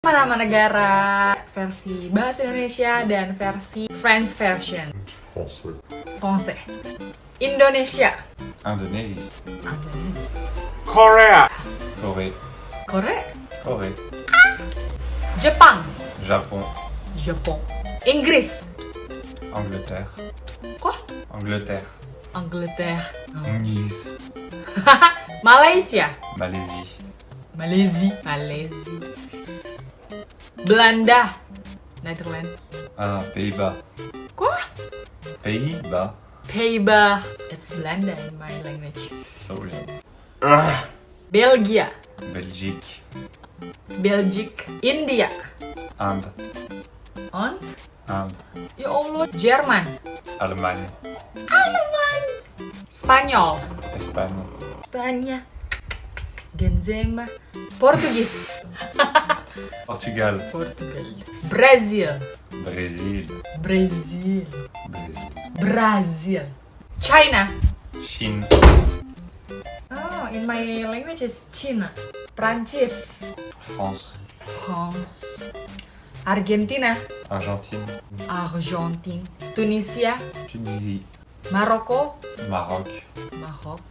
Nama negara versi bahasa Indonesia dan versi French version. Français. Indonesia. Indonésie. Indonesia. Korea. Corée. Korea. Corée. Jepang. Japon. Jepang. Inggris. Angleterre. Quoi? Angleterre. Angleterre. Nice. Malaysia. Malaisie. Malaysia. Belanda. Netherlands. Pays-Bas. Quoi? Pays-Bas. Pays-Bas. It's Belanda in my language. Sorry. Belgia. Belgique. Belgique. India. Inde. On? Inde. Ya Allah. Jerman. Allemagne. Spanyol. Espagne. Spanya. Benzema. Portugis. Portugal. Portugal. Brazil. Brésil. Brazil. Brésil. Brazil. China. Chine. Oh, in my language is China. Prancis. France. France. Argentina. Argentine. Argentine. Tunisia. Tunisie. Maroko. Maroc. Maroc.